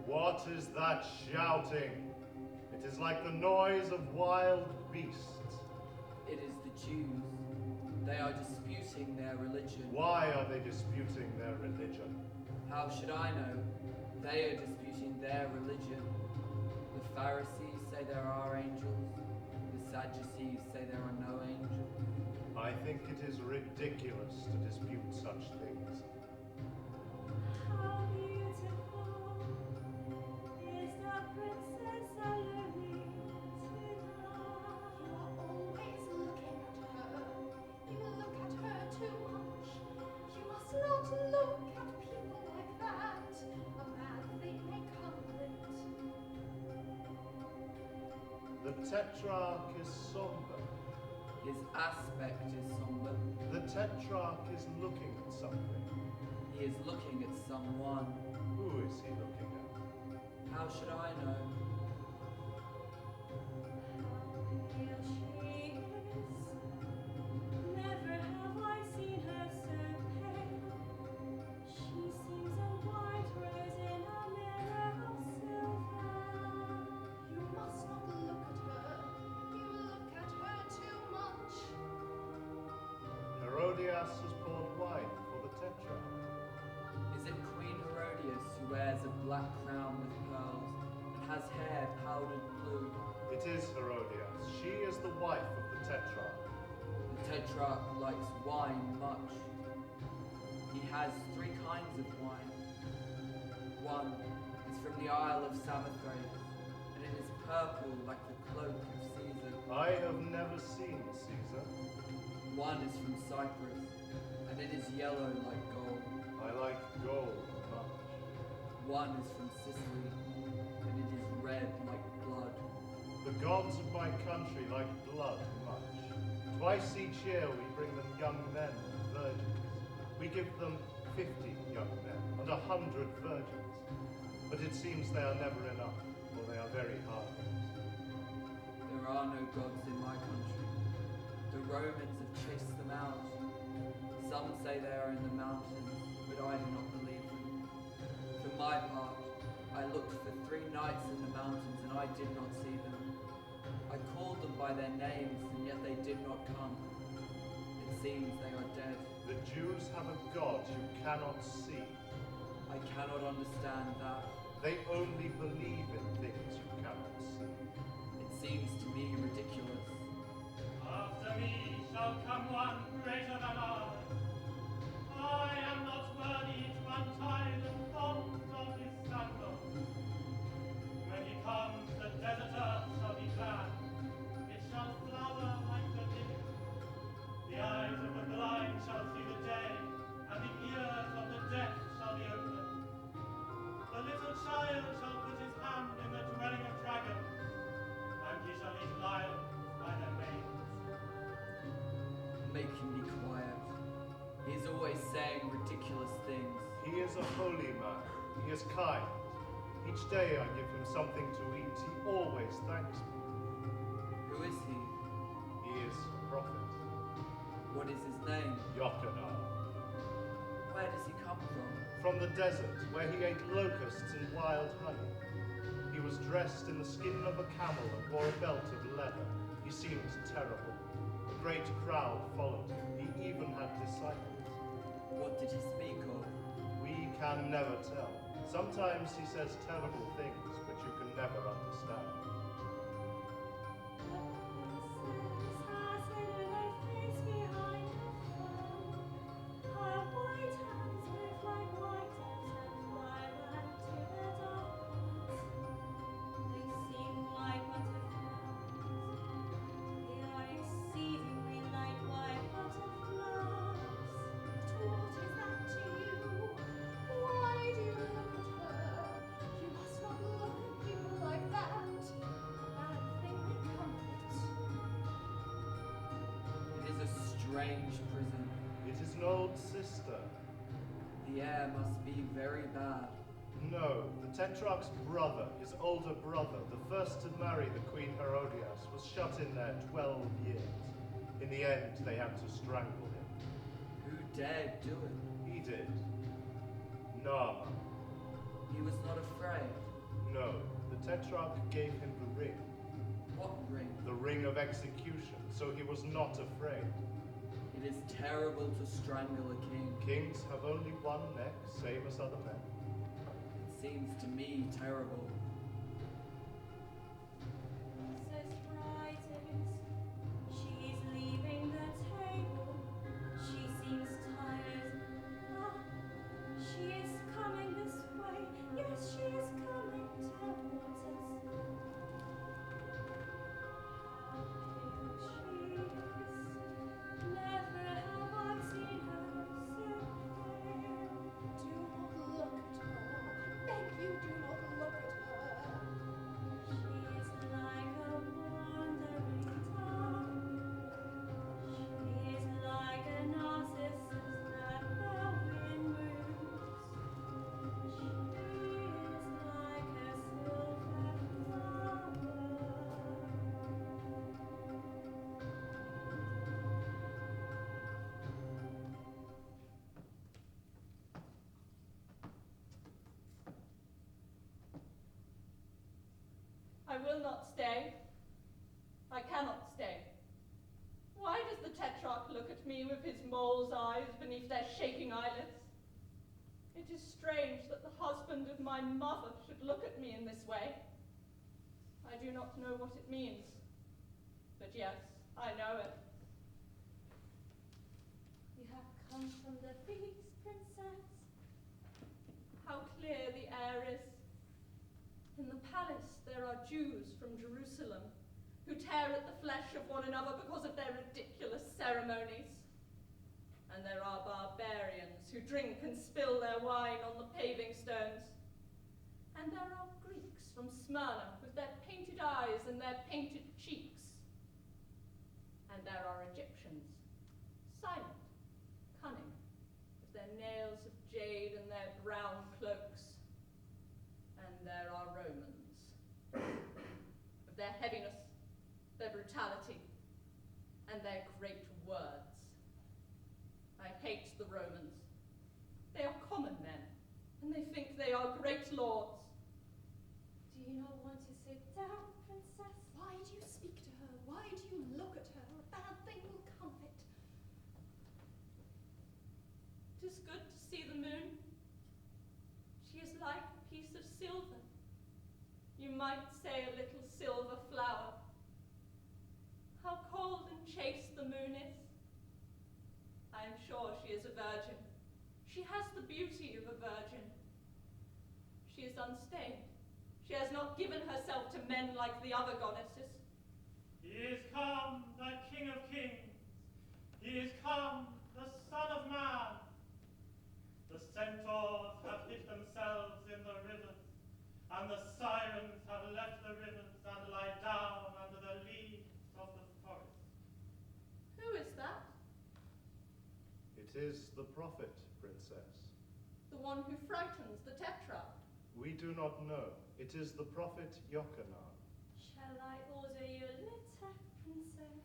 What is that shouting? It is like the noise of wild beasts. It is the Jews. They are disputing their religion. Why are they disputing their religion? How should I know? They are disputing their religion. The Pharisees say there are angels. The Sadducees say there are no angels. I think it is ridiculous to dispute such things. How beautiful is the Princess Salome tonight. You are always looking at her. You look at her too much. You must not look at people like that. A bad thing may come of it. The Tetrarch is somber. His aspect is somber. The Tetrarch is looking at something. He is looking at someone. Who is he looking at? How should I know? Here she is. Never have I seen her so pale. She seems a white rose in a mirror of silver. You must not look at her. You look at her too much. Herodias has poured wine for the Tetrarch. Is it Queen Herodias who wears a black crown with pearls? has hair powdered blue. It is Herodias. She is the wife of the Tetrarch. The Tetrarch likes wine much. He has 3 kinds of wine. One is from the Isle of Samothrace, and it is purple like the cloak of Caesar. I have never seen Caesar. One is from Cyprus, and it is yellow like gold. I like gold much. One is from Sicily, and it is red like blood. The gods of my country like blood much. Twice each year we bring them young men and virgins. We give them 50 young men and 100 virgins. But it seems they are never enough, for they are very hard. There are no gods in my country. The Romans have chased them out. Some say they are in the mountains, but I do not believe them. For my part, I looked for 3 nights in the mountains, and I did not see them. I called them by their names, and yet they did not come. It seems they are dead. The Jews have a God you cannot see. I cannot understand that. They only believe in things you cannot see. It seems to me ridiculous. After me shall come one greater than I. I am not worthy to untie the thongs of his sandal. When he comes, the desert earth shall be glad. It shall flower like the lily. The eyes of the blind shall see the day, and the ears of the deaf shall be opened. The little child shall put his hand in the dwelling of dragons, and he shall eat lions by their manes. Make him be quiet. He is always saying ridiculous things. He is a holy man. He is kind. Each day I give him something to eat. He always thanks me. Who is he? He is a prophet. What is his name? Yochanan. Where does he come from? From the desert, where he ate locusts and wild honey. He was dressed in the skin of a camel and wore a belt of leather. He seemed terrible. A great crowd followed him. He even had disciples. What did he speak of? We can never tell. Sometimes he says terrible things, but you can never understand. Strange prison. It is an old sister. The air must be very bad. No, the Tetrarch's brother, his older brother, the first to marry the Queen Herodias, was shut in there 12 years. In the end, they had to strangle him. Who dared do it? He did. Nama. He was not afraid. No, the Tetrarch gave him the ring. What ring? The ring of execution, so he was not afraid. It is terrible to strangle a king. Kings have only one neck, same as other men. It seems to me terrible. Says frightened, she's leaving the table. She seems tired. Ah, she is coming this way. Yes, she is coming towards us. Never have I seen her so pale. Do not look at her. I beg you, do not look at her. She is like a wandering dove. She is like a narcissus that the wind moves. She is like a silver flower. I will not stay. I cannot stay. Why does the Tetrarch look at me with his mole's eyes beneath their shaking eyelids? It is strange that the husband of my mother should look at me in this way. do not know what it means. But yes, I know it. You have come from the feast, princess. How clear the air is. In the palace there are Jews from Jerusalem who tear at the flesh of one another because of their ridiculous ceremonies. And there are barbarians who drink and spill their wine on the paving stones. And there are Greeks from Smyrna with their painted eyes and their painted cheeks. And there are Egyptians, silent, cunning, with their nails of jade and their brown cloaks. And there are Romans, with their heaviness, their brutality, and their great words. I hate the Romans. They are common men, and they think they are great lords. Do you not want to sit down, princess? Why do you speak to her? Why do you look at her? A bad thing will come of it. It is good to see the moon. She is like a piece of silver. You might say a little silver flower. How cold and chaste the moon is. I am sure she is a virgin. She has the beauty of a virgin. She is unstained. She has not given herself to men like the other goddesses. He is come, the King of Kings. He is come, the Son of Man. The centaurs have hid themselves in the rivers, and the sirens have left the rivers and lie down under the leaves of the forest. Who is that? It is the prophet, princess. The one who frightens the tetrarch. We do not know. It is the prophet Yochanan. Shall I order you a litter, princess?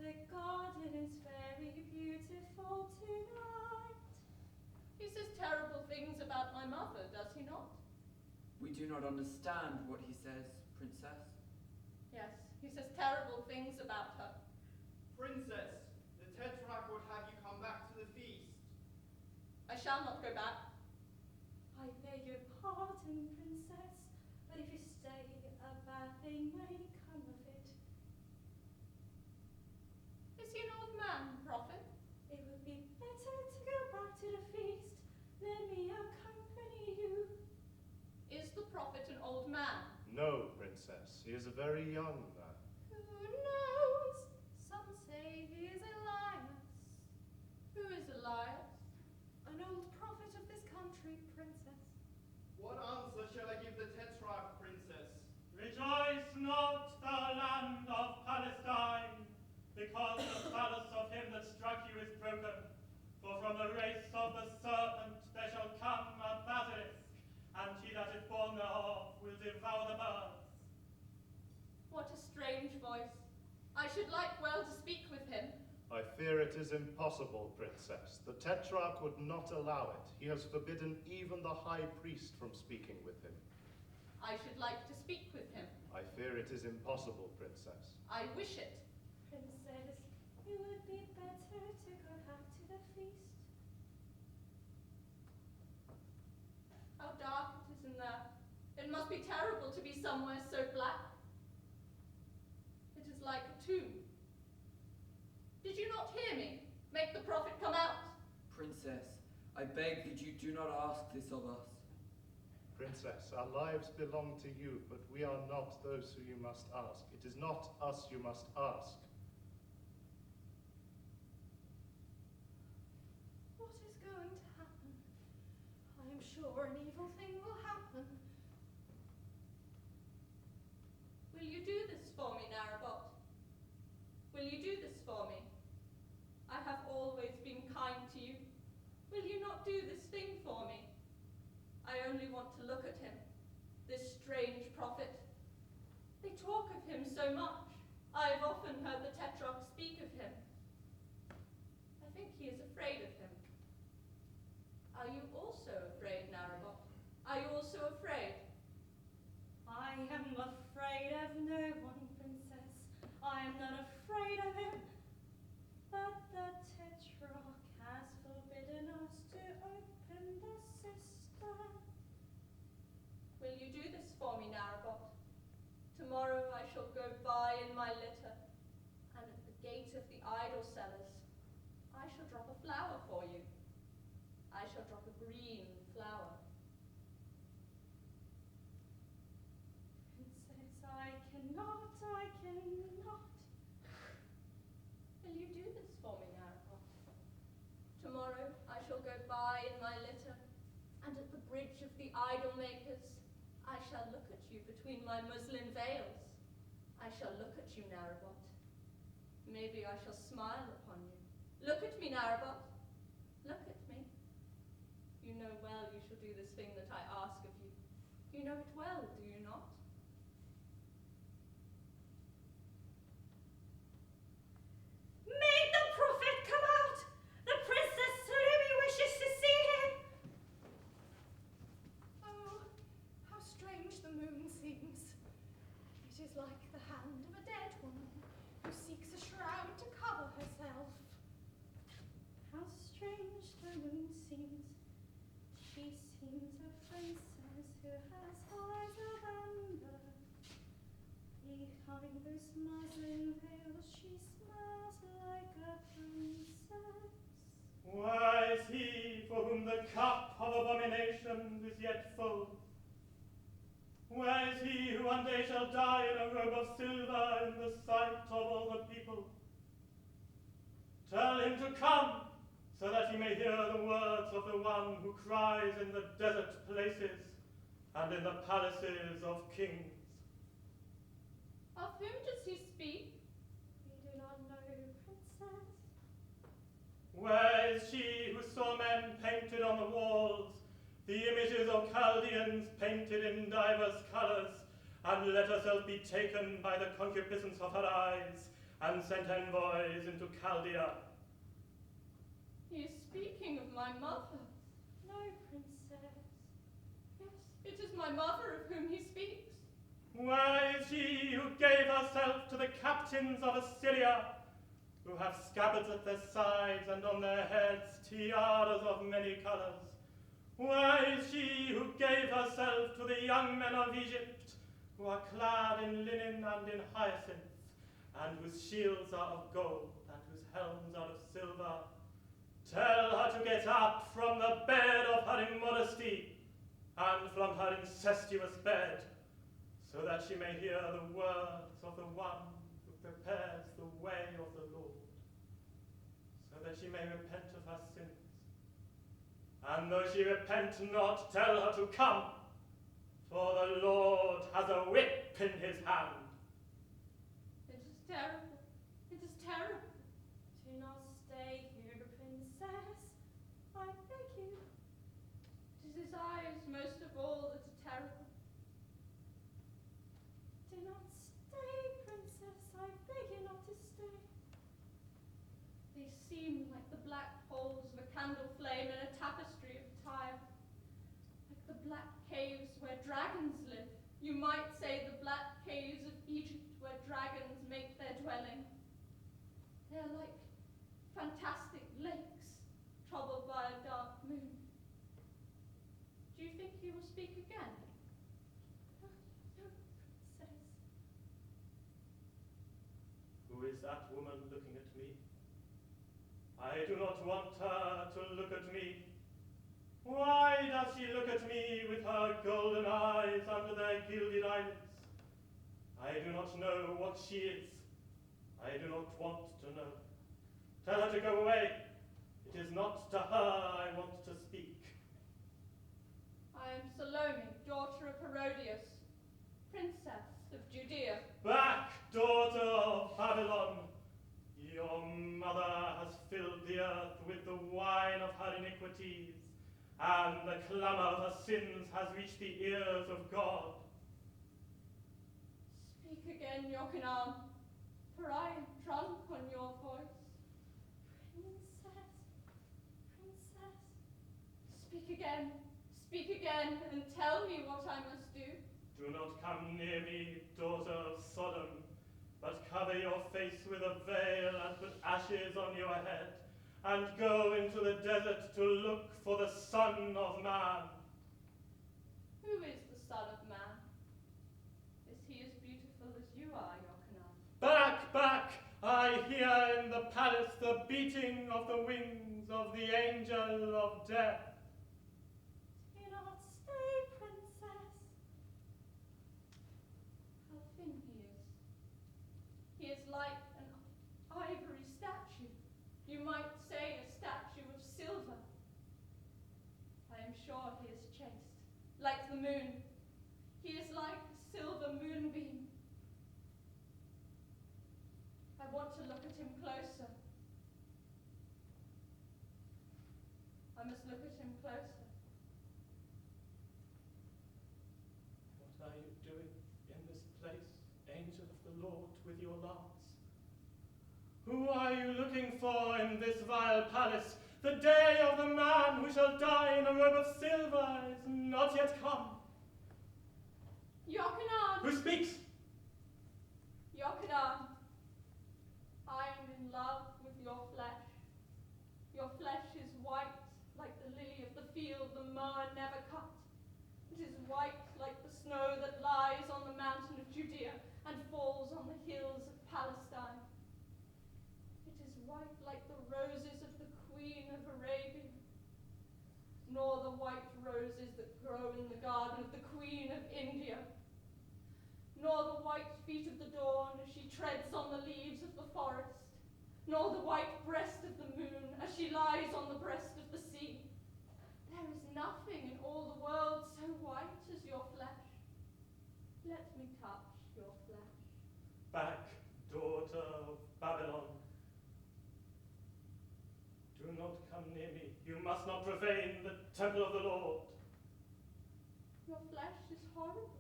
The garden is very beautiful tonight. He says terrible things about my mother, does he not? We do not understand what he says, princess. Yes, he says terrible things about her. Princess, the Tetrarch would have you come back to the feast. I shall not go back. I beg your pardon, princess, but if you stay, a bad thing may come of it. Is he an old man, prophet? It would be better to go back to the feast. Let me accompany you. Is the prophet an old man? No, princess. He is a very young man. Who knows? Some say he is Elias, Who is Elias? an old prophet of this country, princess. What answer shall I give the Tetrarch, princess? Rejoice not, thou land of Palestine, because the palace of him that struck you is broken. For from the race of the serpent there shall come a basilisk, and he that is born thereof will devour the birds. What a strange voice. I should like well to speak with him. I fear it is impossible, princess. The Tetrarch would not allow it. He has forbidden even the high priest from speaking with him. I should like to speak with him. I fear it is impossible, princess. I wish it. Princess, it would be better to go back to the feast. How dark it is in there. It must be terrible to be somewhere so black. It is like a tomb. Did you not hear me? Make the prophet come out. Princess, I beg that you do not ask this of us. Princess, our lives belong to you, but we are not those who you must ask. It is not us you must ask. What is going to happen? I am sure an evil thing will happen. Will you do this for me, Narabot? Will you do this for me? I have always been kind to you. Will you not do this thing for me? I only want to look at him, this strange prophet. They talk of him so much. I have often heard the Tetrarch speak of him. I think he is afraid of him. Are you also afraid, Narabot? Are you also afraid? I am afraid of no one, princess. I am not afraid of him. But the Tetrarch has forbidden us to open the cistern. flower for you. I shall drop a green flower. Princess, I cannot. Will you do this for me, Narrabot? Tomorrow I shall go by in my litter, and at the bridge of the idol makers, I shall look at you between my muslin veils. I shall look at you, Narrabot. Maybe I shall smile upon you. Look at me, Narrabot. Look at me. You know well you shall do this thing that I ask of you. You know it well, do you not? May the prophet come out! The Princess Salome wishes to see him! Oh, how strange the moon seems. It is like the hand of a dead woman who seeks a shroud to cover herself. How strange the moon seems. She seems a princess who has eyes of amber. Behind those muslin veils she smiles like a princess. Why is he for whom the cup of abomination is yet full? Where is he who one day shall die in a robe of silver in the sight of all the people? Tell him to come, so that he may hear the words of the one who cries in the desert places and in the palaces of kings. Of whom does he speak? We do not know, princess. Where is she who saw men painted on the walls, the images of Chaldeans painted in divers colors, and let herself be taken by the concupiscence of her eyes, and sent envoys into Chaldea? He is speaking of my mother. No, princess. Yes, it is my mother of whom he speaks. Where is she who gave herself to the captains of Assyria, who have scabbards at their sides and on their heads tiaras of many colors? Where is she who gave herself to the young men of Egypt, who are clad in linen and in hyacinth, and whose shields are of gold and whose helms are of silver? Tell her to get up from the bed of her immodesty and from her incestuous bed, so that she may hear the words of the one who prepares the way of the Lord, so that she may repent of her sins. And though she repent not, tell her to come, for the Lord has a whip in his hand. It is terrible. It is terrible. Do not stay here, princess. I beg you. It is his eyes most of all that are terrible. Do not stay, princess. I beg you not to stay. They seem like the black holes of a candle flame in a tapestry of Tyre, like the black caves where dragons live. You might say the black caves of Egypt where dragons make their dwelling. They are like fantastic lakes troubled by a dark moon. Do you think he will speak again? No, princess. Who is that woman looking at me? I do not want her to look at me. Why does she look at me with her golden eyes under their gilded eyelids? I do not know what she is. I do not want to know. Tell her to go away. It is not to her I want to speak. I am Salome, daughter of Herodias, princess of Judea. Back, daughter of Babylon! Your mother has filled the earth with the wine of her iniquities, and the clamor of her sins has reached the ears of God. Speak again, Yochanan, for I am drunk on your voice. Princess. Speak again, and tell me what I must do. Do not come near me, daughter of Sodom, but cover your face with a veil and put ashes on your head, and go into the desert to look for the Son of Man. Who is the Son of Man? Is he as beautiful as you are, Yochanan? Back, back! I I hear in the palace the beating of the wings of the angel of death. Do not stay, princess. How thin he is. He is like an ivory statue. You might say a statue of silver. I am sure he is chaste, like the moon. He is like a silver moonbeam. I want to look at him closer. I must look at him closer. What are you doing in this place, angel of the Lord, with your lance? Who are you looking for in this vile palace? The day of the man who shall die in a robe of silver is not yet come. Yochanan! Who speaks? Yochanan, I am in love with your flesh. Your flesh is white like the lily of the field the mower never cut. It is white like the snow that lies on the mountain of Judea and falls on the hills of Palestine. It is white like the roses of the Queen of Arabia, nor the white roses that grow in the garden of the Queen of India, nor the white feet of the dawn as she treads on the leaves of the forest, nor the white breast of the moon as she lies on the breast of the sea. There is nothing in all the world so white as your flesh. Let me touch your flesh. Back, daughter of Babylon. Do not come near me. You must not profane the temple of the Lord. Your flesh is horrible.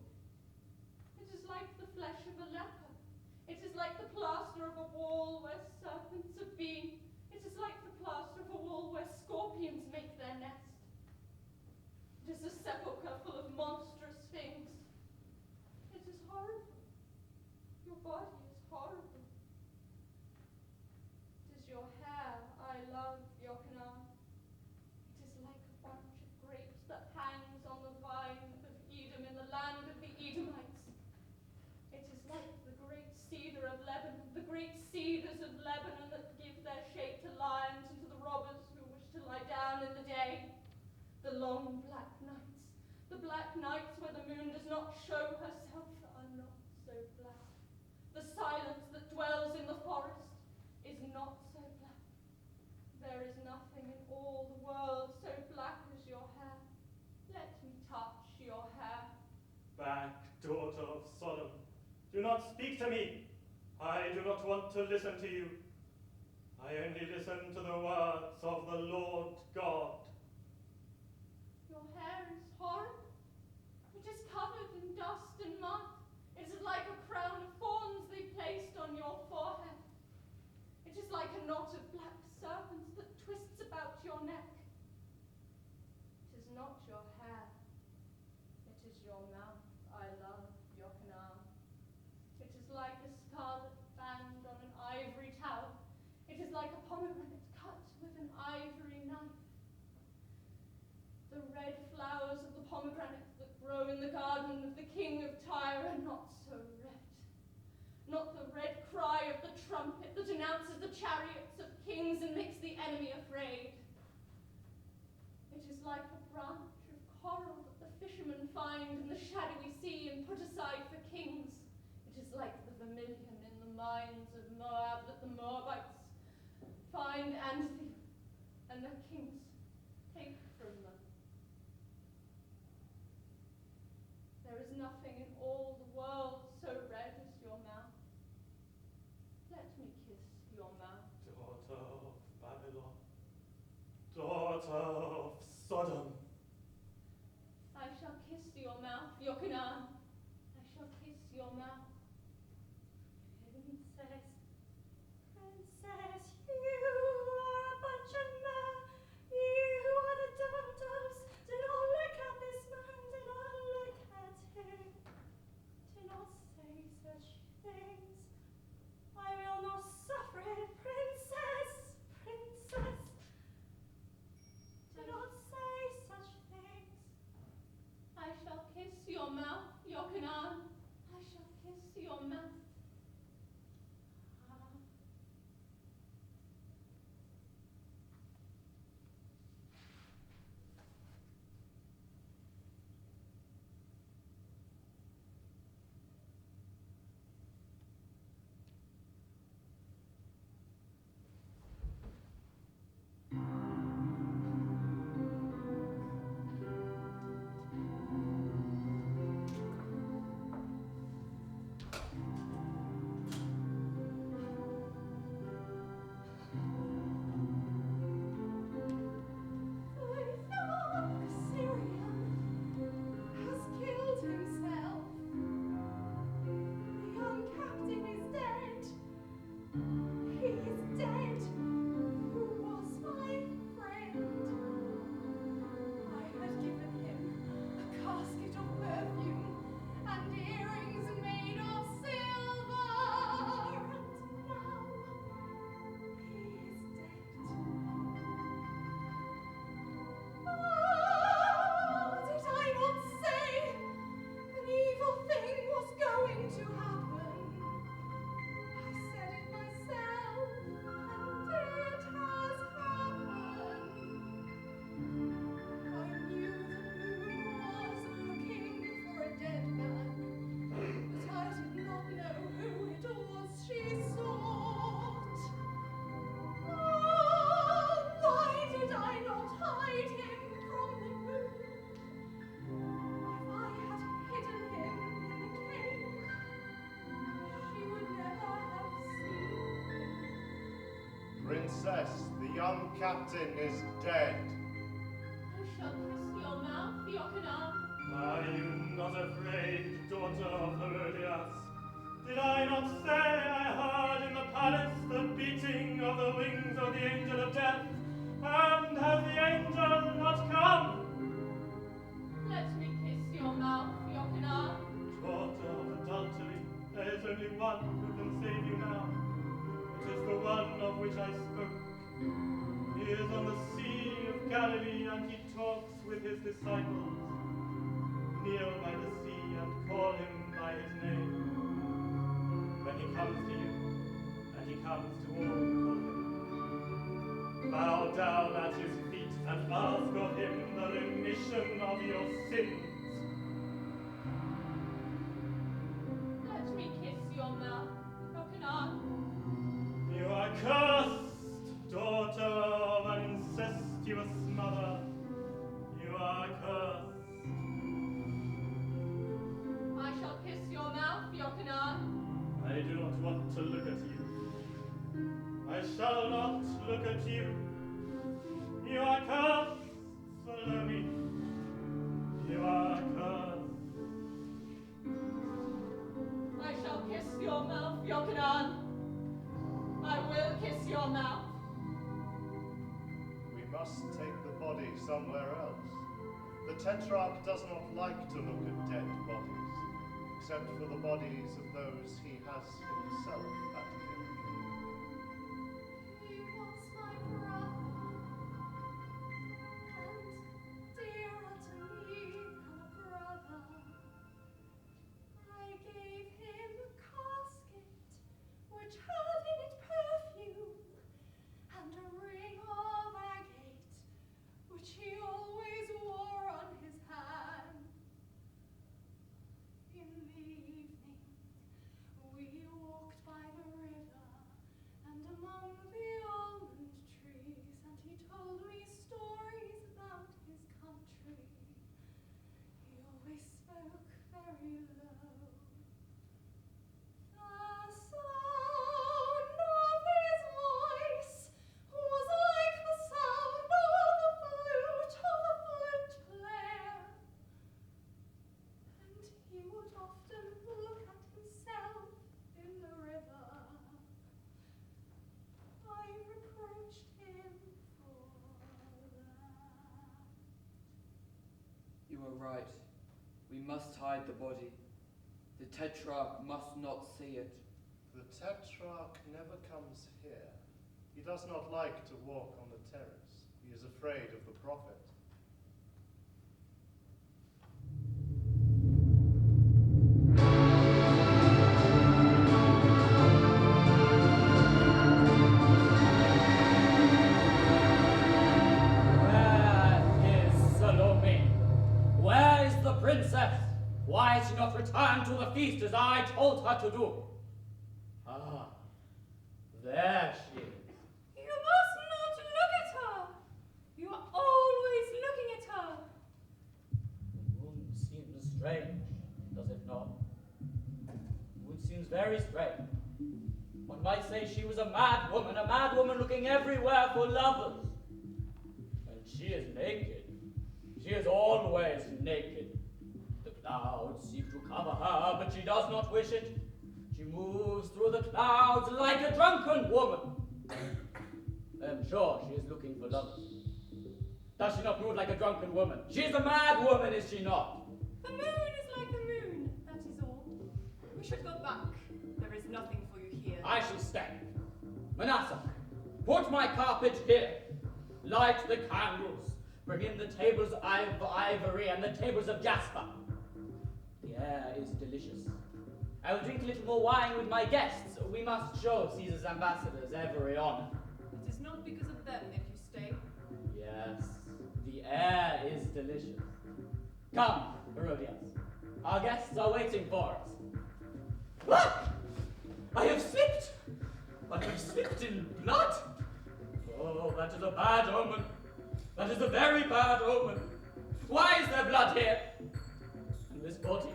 It is like the flesh of a leper. It is like the plaster of a wall where serpents have been. It is like the plaster of a wall where scorpions make their nest. It is a sepulchre full of monstrous things. It is horrible. Your body is horrible. It is your hair I love, Yochanan. It is like a bunch of grapes that hangs on the vine of Edom in the land of the Edomites. It is like the great cedar of Lebanon, the great cedars of Lebanon that give their shade to lions and to the robbers who wish to lie down in the day. The long black nights, the black nights where the moon does not show herself are not so black. The silence that dwells in the forest is not so black. There is nothing in all the world so black as your hair. Let me touch your hair. Back, daughter of Sodom. Do not speak to me. I do not want to listen to you. I only listen to the words of the Lord God. Your hair is horrible. It is covered in dust and mud. It is like a crown of thorns they placed on your forehead. It is like a knot of black serpents that twists about your neck. It is not your hair. It is your mouth I love, Yochanan. It is like a scarlet band on an ivory towel. It is like a pomegranate cut with an ivory knife. The red flowers of the pomegranate that grow in the garden of the king of Tyre are not so red. Not the red cry of the trumpet that announces the chariots of kings and makes the enemy afraid. It is like a branch of coral that the fishermen find in the shadowy sea and put aside for kings. It is like the vermilion in the mines of Moab that the Moabites find and the kings take from them. There is nothing in all the world so red as your mouth. Let me kiss your mouth. Daughter of Babylon. Daughter of Sodom. I shall kiss your mouth, Yochanan. I shall kiss your mouth. Princess, princess, you are a bunch of men. You are the daughters. Do not look at this man. Do not look at him. Do not say such things. I will not suffer it, princess, princess. Do Princess, the young captain is dead. I shall kiss your mouth, Yochanan. Are you not afraid, daughter of Herodias? Did I not say I heard in the palace the beating of the wings of the angel of death? And has the angel not come? Let me kiss your mouth, Yochanan. Daughter of adultery, there is only one who can save you now. It is the one of which I spoke. He is on the Sea of Galilee, and he talks with his disciples. Kneel by the sea and call him by his name. When he comes to you, and he comes to all who call him, bow down at his feet and ask of him the remission of your sins. Let me kiss your mouth, Yochanan. You are cursed, daughter of an incestuous mother. You are cursed. I shall kiss your mouth, Yochanan. I do not want to look at you. I shall not look at you. You are cursed, Salome. You are cursed. I shall kiss your mouth, Yochanan. I will kiss your mouth. We must take the body somewhere else. The Tetrarch does not like to look at dead bodies, except for the bodies of those he has himself had killed. He was my brother, and dearer to me than a brother. I gave him a casket which had in it perfume, and a ring of agate which he always wore on his hand. In the evening, we walked by the river and among the almond trees, and he told me stories about his country. He always spoke very low. The sound of his voice was like the sound of the flute player. And he would often look at himself in the river. I reproached him for that. You are right. We must hide the body. The Tetrarch must not see it. The Tetrarch never comes here. He does not like to walk on the terrace. He is afraid of the prophet. Where is Salome? Where is the princess? Why has she not returned to the feast as I told her to do? Ah, there she is. You must not look at her. You are always looking at her. The moon seems strange, does it not? The moon seems very strange. One might say she was a mad woman looking everywhere for lovers. And she is naked. She is always naked. The clouds seem to cover her, but she does not wish it. She moves through the clouds like a drunken woman. I am sure she is looking for lovers. Does she not move like a drunken woman? She is a mad woman, is she not? The moon is like the moon, that is all. We should go back. There is nothing for you here. I shall stay. Manasseh, put my carpet here. Light the candles. Bring in the tables of ivory and the tables of jasper. The air is delicious. I will drink a little more wine with my guests. We must show Caesar's ambassadors every honor. It is not because of them if you stay. Yes, the air is delicious. Come, Herodias. Our guests are waiting for us. Look! I have slipped! I have slipped in blood! Oh, that is a bad omen. That is a very bad omen. Why is there blood here? And this body?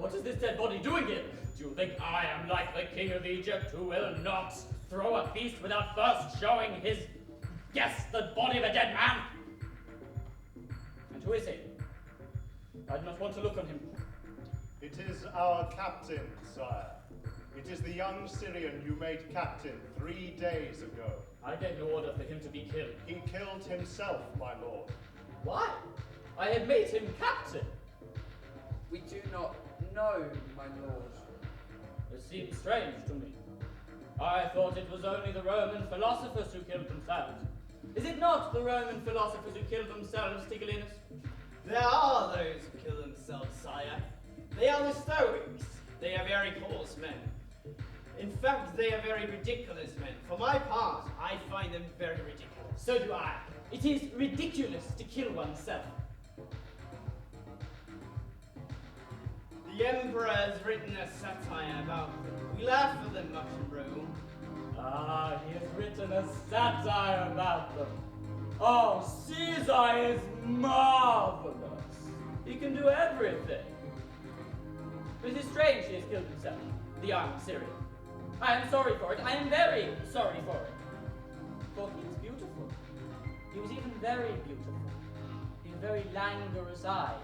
What is this dead body doing here? Do you think I am like the king of Egypt who will not throw a feast without first showing his guests the body of a dead man? And who is he? I do not want to look on him. It is our captain, sire. It is the young Syrian you made captain 3 days ago. I gave no order for him to be killed. He killed himself, my lord. Why? I had made him captain. We do not know, my lord. It seems strange to me. I thought it was only the Roman philosophers who killed themselves. Is it not the Roman philosophers who killed themselves, Tigellinus? There are those who kill themselves, sire. They are the Stoics. They are very coarse men. In fact, they are very ridiculous men. For my part, I find them very ridiculous. So do I. It is ridiculous to kill oneself. The emperor has written a satire about them. We laugh at them much in Rome. Ah, he has written a satire about them. Oh, Caesar is marvelous. He can do everything. It is strange he has killed himself, the young Syrian. I am sorry for it. I am very sorry for it. For he was beautiful. He was even very beautiful. He had very languorous eyes.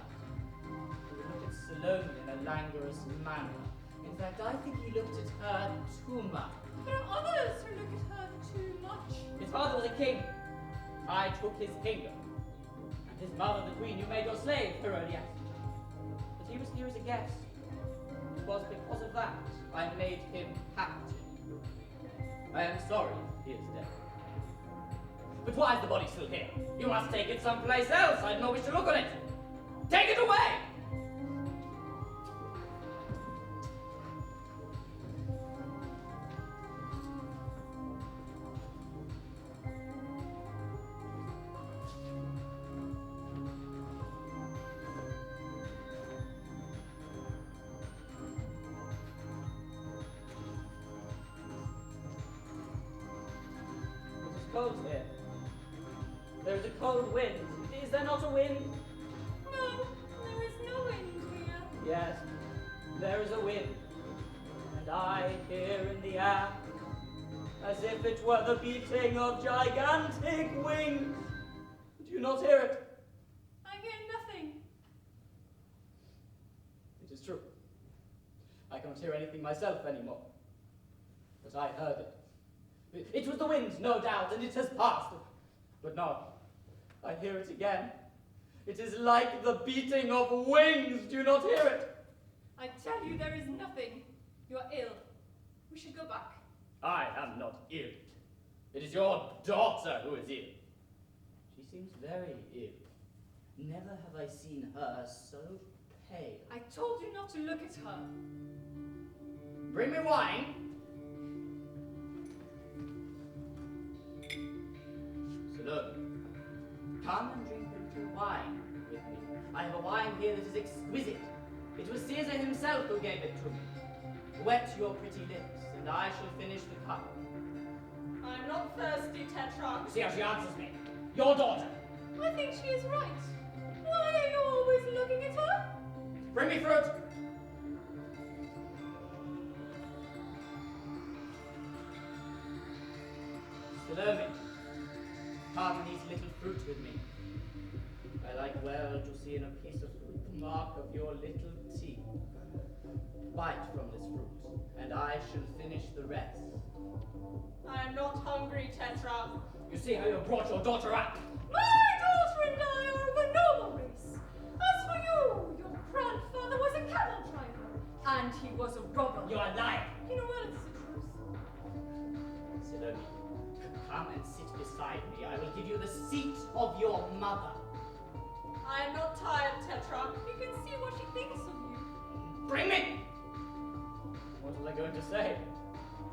He would look at Salome in a languorous manner. In fact, I think he looked at her too much. There are others who look at her too much. His father was a king. I took his kingdom. And his mother, the queen, you made your slave, Herodias. But he was here as a guest. It was because of that I made him captain. I am sorry he is dead. But why is the body still here? You must take it someplace else. I have no wish to look on it. Take it away! Cold here. There is a cold wind. Is there not a wind? No, there is no wind here. Yes, there is a wind. And I hear in the air, as if it were the beating of gigantic wings. Do you not hear it? I hear nothing. It is true. I cannot hear anything myself anymore. But I heard it. It was the wind, no doubt, and it has passed. But no, I hear it again. It is like the beating of wings. Do you not hear it? I tell you there is nothing. You are ill. We should go back. I am not ill. It is your daughter who is ill. She seems very ill. Never have I seen her so pale. I told you not to look at her. Bring me wine. Salome, come and drink a little wine with me. I have a wine here that is exquisite. It was Caesar himself who gave it to me. Wet your pretty lips, and I shall finish the cup. I'm not thirsty, Tetrarch. See how she answers me. Your daughter. I think she is right. Why are you always looking at her? Bring me fruit. Salome, come and eat a little fruit with me. I like well to see in a piece of fruit the mark of your little teeth. Bite from this fruit, and I shall finish the rest. I am not hungry, Tetrarch. You see how you have brought your daughter up? My daughter and I are of a noble race. As for you, your grandfather was a camel driver, and he was a robber. You are lying. You know well it's the truth. Salome, come and sit beside me. I will give you the seat of your mother. I am not tired, Tetrarch. You can see what she thinks of you. Bring me! What was I going to say?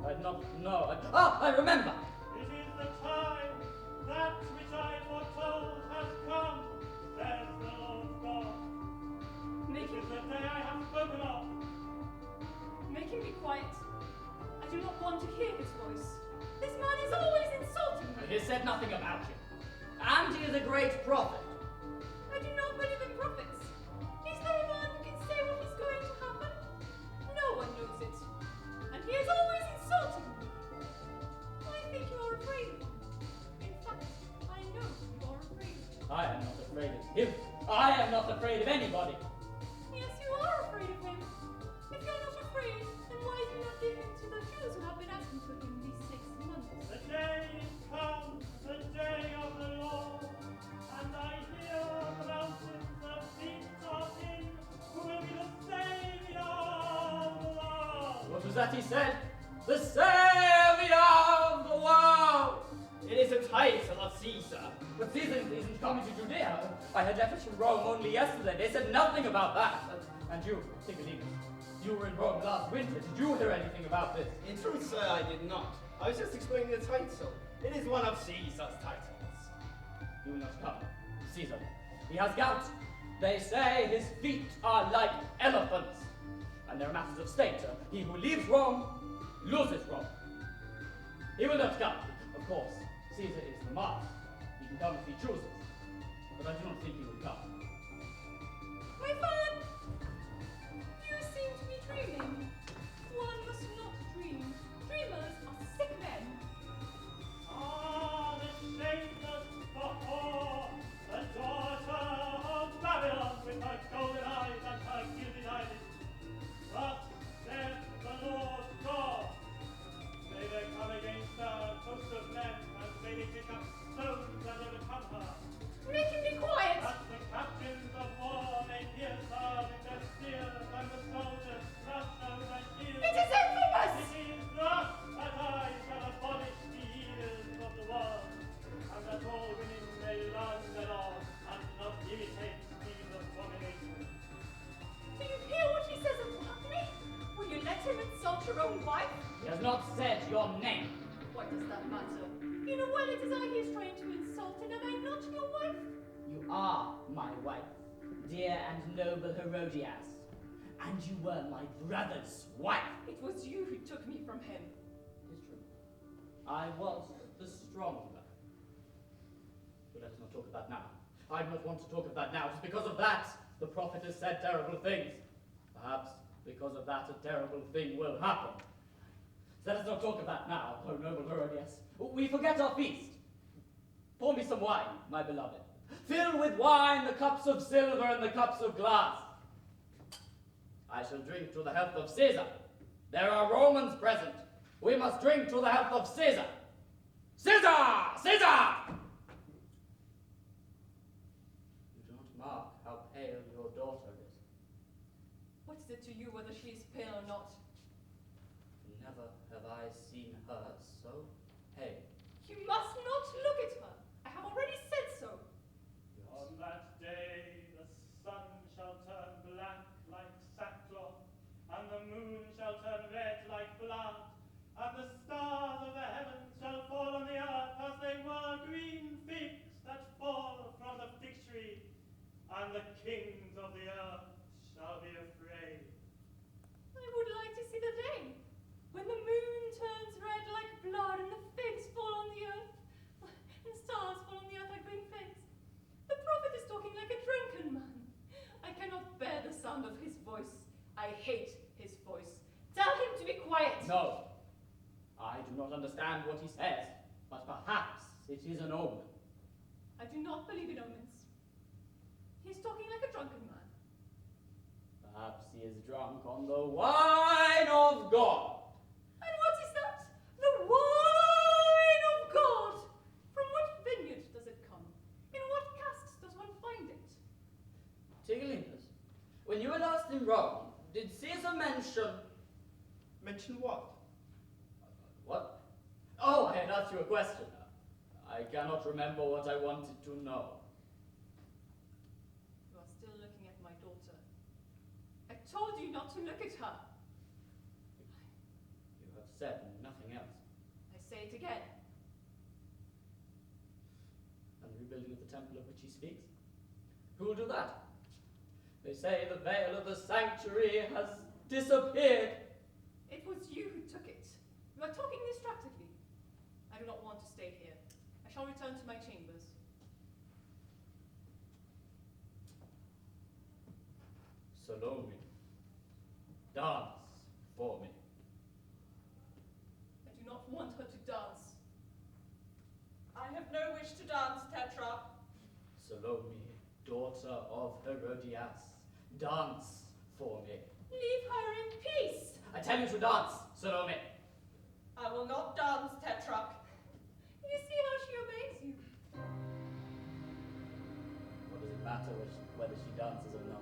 I did not know. I remember! It is the time, that which I foretold has come, says the Lord God. Make It is him, the day I have spoken of. make him be quiet. I do not want to hear his voice. This man is always insulting me. He said nothing about you. And he is a great prophet. I do not believe in prophets. Is there a man who can say what is going to happen? that he said, the Savior of the world. It is a title of Caesar. But Caesar isn't coming to Judea. I had letters from Rome only yesterday. They said nothing about that. And you, Tigalinas, you were in Rome last winter. Did you hear anything about this? In truth, sir, I did not. I was just explaining the title. It is one of Caesar's titles. He will not come. Caesar. He has gout. They say his feet are like elephants. And they're matters of state. He who leaves Rome loses Rome. He will not come. Of course, Caesar is the monarch. He can come if he chooses. But I do not think he will come. My father! You seem to be dreaming. One must not dream. Dreamers are sick men. Ah, the shameless whore, the daughter of Babylon, with her golden eyes and her gilded eyelids. Thus saith the Lord God. May there come against her a host of men, and may they pick up stones and overcome her. Make him be quiet! That the captains of war may pierce her with their spears, and the soldiers crush her with their shields. It is infamous! It is thus that I shall abolish the evils of the world, and that all women may learn the law and not imitate these abominations. Do you hear what he says about me? Will you let him insult your own wife? He has not said your name. What does that matter? You know well it is I he is trying to insult, and am I not your wife? You are my wife, dear and noble Herodias. And you were my brother's wife. It was you who took me from him. It is true. I was the stronger. But let us not talk of that now. I do not want to talk of that now. Just because of that, the prophet has said terrible things. Perhaps because of that, a terrible thing will happen. So let us not talk of that now, O noble Herodias. We forget our feast. Pour me some wine, my beloved. Fill with wine the cups of silver and the cups of glass. I shall drink to the health of Caesar. There are Romans present. We must drink to the health of Caesar. Caesar! Caesar! You do not mark how pale your daughter is. What is it to you whether she is pale or not? Never have I seen her so pale. You must not look at her. I have already said so. On that day the sun shall turn black like sackcloth, and the moon shall turn red like blood, and the stars of the heavens shall fall on the earth as they were green figs that fall from the fig tree, and the kings of the earth shall be afraid. I would like to see the day when the moon turns red like blood and the figs fall on the earth, and stars fall on the earth like green figs. The prophet is talking like a drunken man. I cannot bear the sound of his voice. I hate his voice. Tell him to be quiet. No, I do not understand what he says, but perhaps it is an omen. I do not believe in omens. He is talking like a drunken man. Perhaps he is drunk on the wine of God. And what is that? The wine of God! From what vineyard does it come? In what casks does one find it? Tigalinas, when you were last in Rome, did Caesar mention... Mention what? What? Oh, I had asked you a question. I cannot remember what I wanted to know. You are still looking at my daughter. I told you not to look at her. You have said nothing else. I say it again. And the rebuilding of the temple of which he speaks? Who will do that? They say the veil of the sanctuary has disappeared. It was you who took it. You are talking distractedly. I do not want to stay here. I shall return to my chambers. Salome, dance for me. I do not want her to dance. I have no wish to dance, Tetrarch. Salome, daughter of Herodias, dance for me. Leave her in peace. I tell you to dance, Salome. I will not dance, Tetrarch. You see how she obeys you. What does it matter whether she dances or not?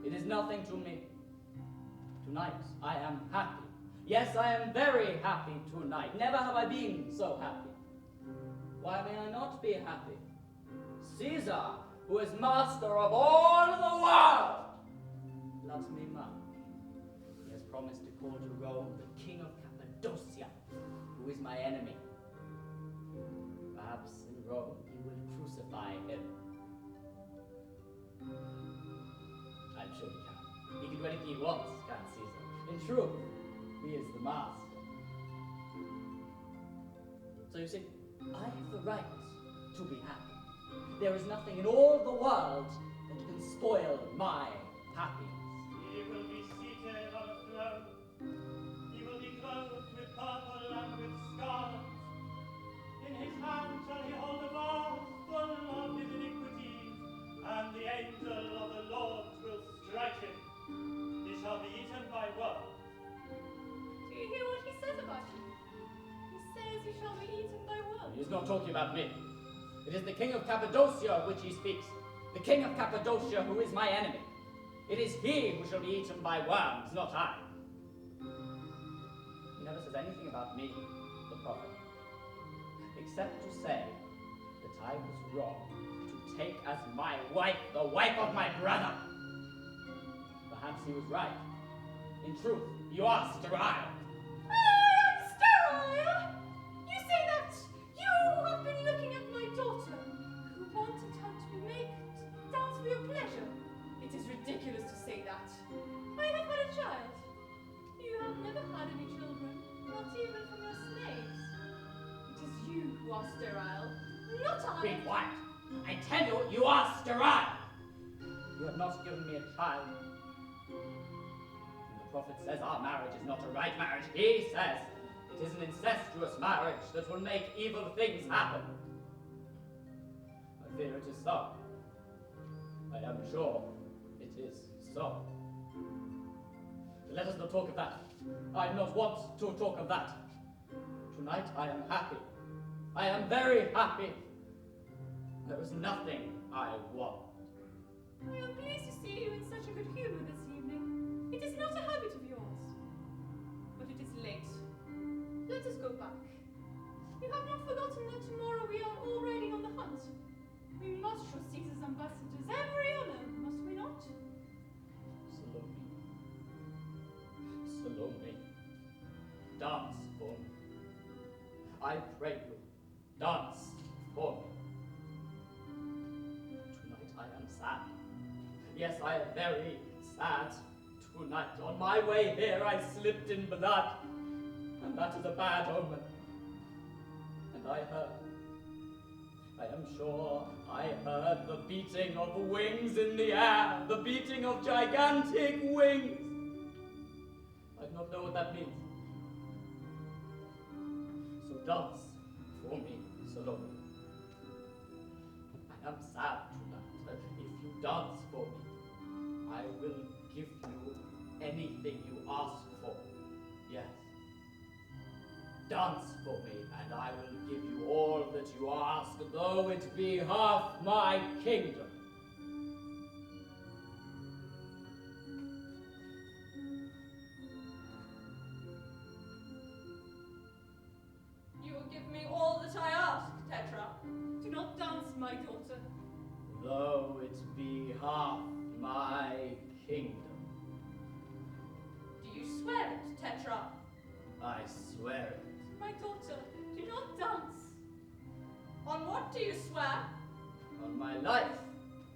It is nothing to me. Tonight I am happy. Yes, I am very happy tonight. Never have I been so happy. Why may I not be happy? Caesar, who is master of all the world, loves me much. He has promised to call to Rome the king of Cappadocia, who is my enemy. Perhaps in Rome he will crucify him. I'm sure he can. He can do anything he wants, can Caesar. In truth, he is the master. So you see, I have the right to be happy. There is nothing in all the world that can spoil my happiness. He will be seated on a throne. He will be clothed with purple and with scarlet. In his hand shall he hold a vase full of his iniquities, and the angel of the Lord will strike him. He shall be eaten by worms. Do you hear what he says about you? He says you shall be eaten by worms. He is not talking about me. It is the king of Cappadocia of which he speaks. The king of Cappadocia who is my enemy. It is he who shall be eaten by worms, not I. He never says anything about me, the prophet, except to say that I was wrong to take as my wife the wife of my brother. Perhaps he was right. In truth, you are sterile. I am sterile! You say that you have been looking at my daughter, who wanted her to make dance for your pleasure. It is ridiculous to say that. I have had a child. You have never had any children, not even from your slaves. It is you who are sterile, not I. Be quiet. I tell you, you are sterile. You have not given me a child. And the prophet says our marriage is not a right marriage. He says it is an incestuous marriage that will make evil things happen. I fear it is so. I am sure it is so. But let us not talk of that. I do not want to talk of that. Tonight I am happy. I am very happy. There is nothing I want. I am pleased to see you in such a good humor this evening. It is not a habit of yours. But it is late. Let us go back. You have not forgotten that tomorrow we are all riding on the hunt. We must show Caesar's ambassadors every honor, must we not? Salome. Salome. Dance for me. I pray you, dance for me. Tonight I am sad. Yes, I am very sad. Tonight, on my way here, I slipped in blood. And that is a bad omen. And I am sure I heard the beating of wings in the air, the beating of gigantic wings. I do not know what that means. So dance for me, Salome. I am sad tonight. If you dance for me, I will give you anything you ask for. Yes. Dance for me, and I will give you all that you ask, though it be half my kingdom. You will give me all that I ask, Tetra. Do not dance, my daughter. Though it be half my kingdom. Do you swear it, Tetra? I swear it. My daughter, do not dance. On what do you swear? On my life,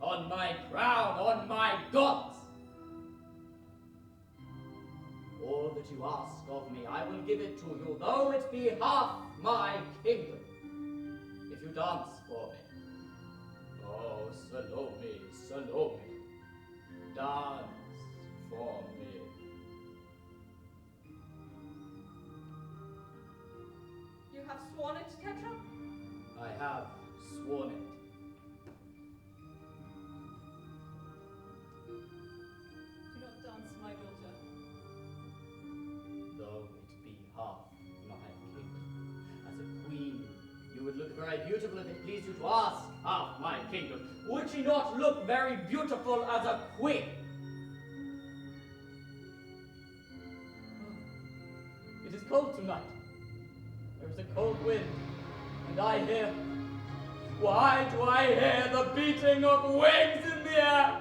on my crown, on my gods. All that you ask of me, I will give it to you, though it be half my kingdom. If you dance for me. Oh, Salome, Salome, dance for me. You have sworn it, Tetra? I have sworn it. Do not dance, my daughter. Though it be half my kingdom. As a queen, you would look very beautiful if it pleased you to ask half my kingdom. Would she not look very beautiful as a queen? It is cold tonight. There is a cold wind, and I hear... Why do I hear the beating of wings in the air?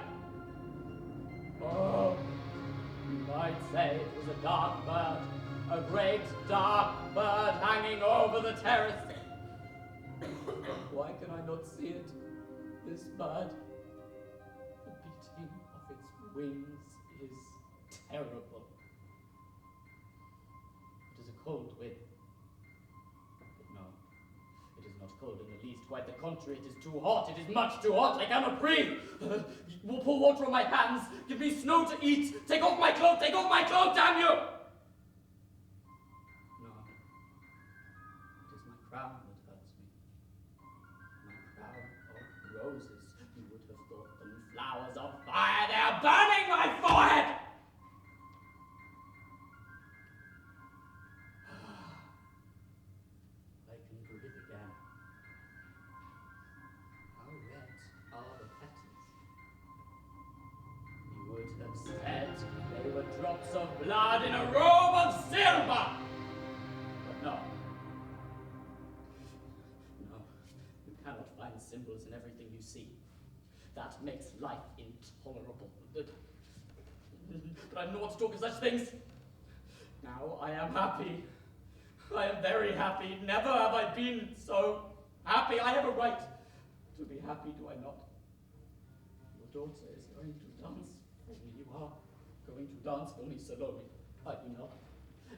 Oh, you might say it was a dark bird, a great dark bird hanging over the terrace. Why can I not see it, this bird? The beating of its wings is terrible. It is a cold wind. But no, it is not cold in the least. Quite the contrary, it is too hot. It is much too hot. I cannot breathe. Pour water on my hands. Give me snow to eat. Take off my cloak. Take off my cloak, damn you! No, it is my crown that hurts me. My crown of roses. You would have thought them flowers of fire. They are burning my forehead! I can breathe again. How red are the petals? You would have said they were drops of blood in a robe of silver! But no. No, you cannot find symbols in everything you see. That makes life intolerable. But I know what to talk of such things. Now I am happy. I am very happy. Never have I been so happy. I have a right to be happy, do I not? Your daughter is going to dance for me. You are going to dance for me, Salome. Are you not?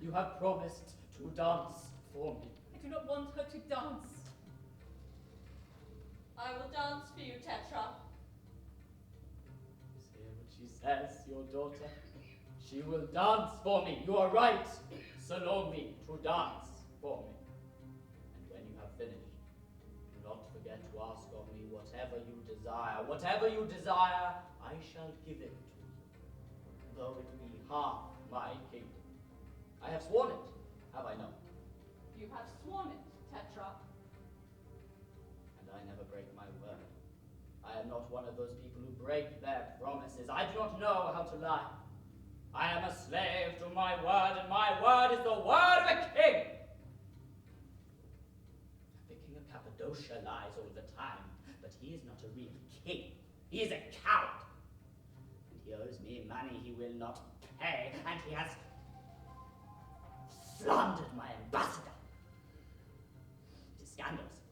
You have promised to dance for me. I do not want her to dance. I will dance for you, Tetra. Is hear what she says, your daughter? She will dance for me. You are right, Salome, to dance for me. And when you have finished, do not forget to ask of me whatever you desire. Whatever you desire, I shall give it to you, though it be half my kingdom. I have sworn it, have I not? You have sworn it, Tetra. And I never break my word. I am not one of those people who break their promises. I do not know how to lie. I am a slave to my word, and my word is the word of a king. The king of Cappadocia lies all the time, but he is not a real king. He is a coward. And he owes me money he will not pay, and he has slandered my ambassador. It is scandalous.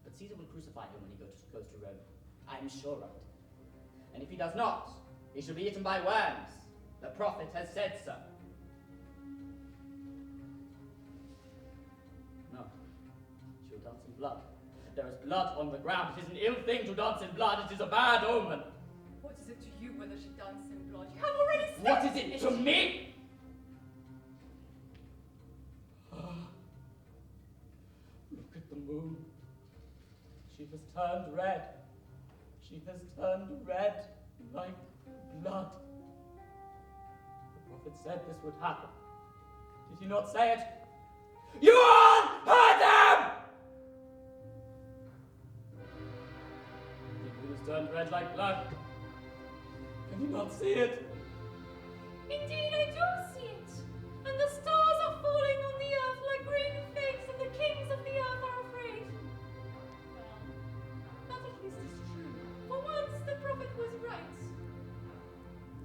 But Caesar will crucify him when he goes to Rome. I am sure of it. And if he does not, he shall be eaten by worms. The prophet has said so. No, she will dance in blood. There is blood on the ground. It is an ill thing to dance in blood. It is a bad omen. What is it to you whether she dances in blood? You have already said What is it to me? Look at the moon. She has turned red. She has turned red like blood. The prophet said this would happen. Did he not say it? You all heard him! The moon has turned red like blood. Can you not see it? Indeed, I do see it. And the stars are falling on the earth like green figs, and the kings of the earth are afraid. Well, that at least is true. For once, the prophet was right.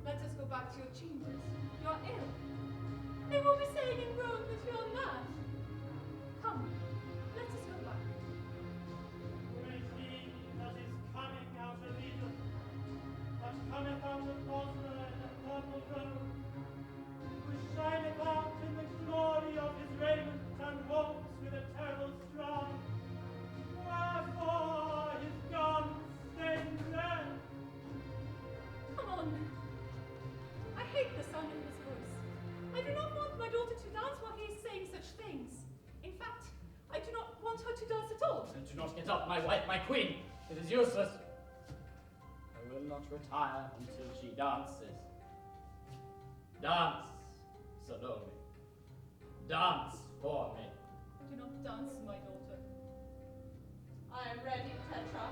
Let us go back to your chambers. You are ill. They will be saying in Rome that you are mad. Come, let us go back. Great he that is coming out of Eden, that cometh out of Bosra in a purple robe, who shineth out in the glory of his raiment and walks with a terrible stride. Wherefore are his garments stained red? Come on. I hate the sound of his voice. I do not want my daughter to dance while he is saying such things. In fact, I do not want her to dance at all. Then do not get up, my wife, my queen. It is useless. I will not retire until she dances. Dance, Salome. Dance for me. Do not dance, my daughter. I am ready, Tetra.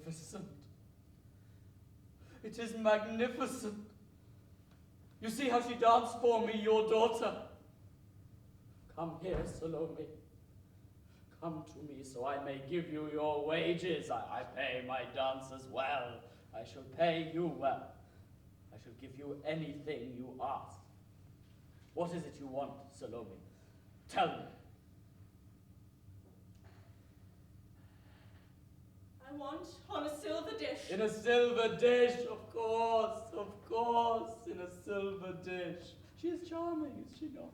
Magnificent. It is magnificent. You see how she danced for me, your daughter. Come here, Salome. Come to me so I may give you your wages. I pay my dancers well. I shall pay you well. I shall give you anything you ask. What is it you want, Salome? Tell me. I want on a silver dish. In a silver dish, of course, in a silver dish. She is charming, is she not?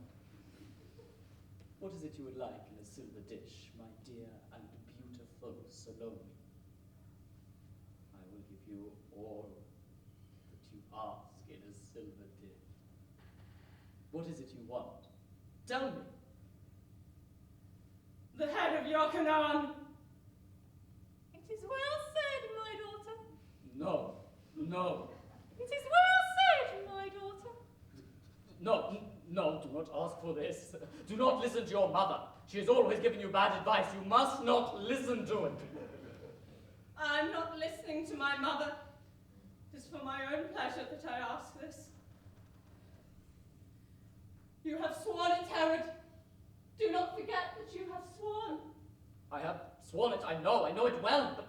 What is it you would like in a silver dish, my dear and beautiful Salome? I will give you all that you ask in a silver dish. What is it you want? Tell me. The head of Yochanan. It is well said, my daughter. No, no. It is well said, my daughter. No, no, do not ask for this. Do not listen to your mother. She has always given you bad advice. You must not listen to it. I'm not listening to my mother. It is for my own pleasure that I ask this. You have sworn it, Herod. Do not forget that you have sworn. I have sworn it, I know it well, but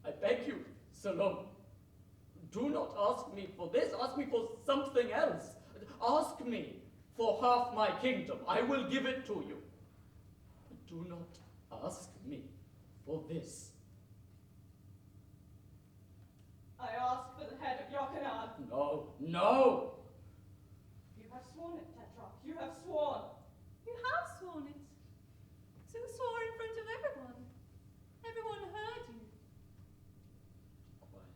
I beg you, Salome, do not ask me for this, ask me for something else. Ask me for half my kingdom, I will give it to you. But do not ask me for this. I ask for the head of Yochanan. No, no! You have sworn it, Tetrarch. You have sworn. You have sworn it. So swore in front of everyone. Everyone heard you. Quiet.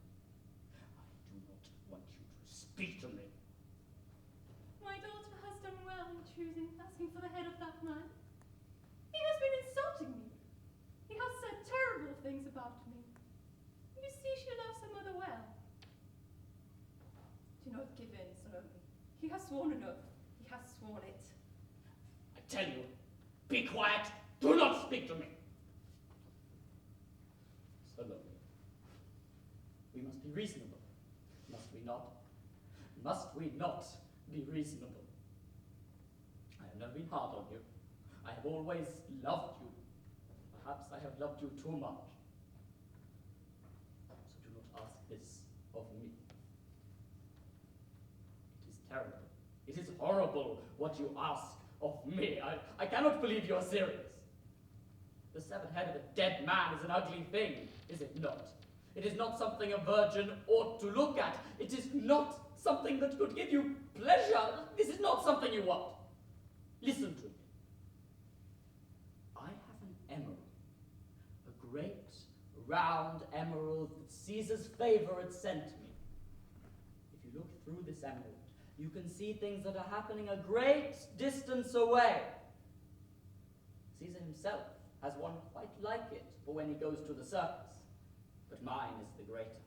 I do not want you to speak to me. My daughter has done well in choosing asking for the head of that man. He has been insulting me. He has said terrible things about me. You see, she loves her mother well. Do not give in, Salome. He has sworn an oath. He has sworn it. I tell you, be quiet. Do not speak to me. Salome, we must be reasonable, must we not? Must we not be reasonable? I have never been hard on you. I have always loved you. Perhaps I have loved you too much. So do not ask this of me. horrible what you ask of me. I cannot believe you are serious. The severed head of a dead man is an ugly thing, is it not? It is not something a virgin ought to look at. It is not something that could give you pleasure. This is not something you want. Listen to me. I have an emerald, a great round emerald that Caesar's favor had sent me. If you look through this emerald, you can see things that are happening a great distance away. Caesar himself has one quite like it for when he goes to the circus, but mine is the greater.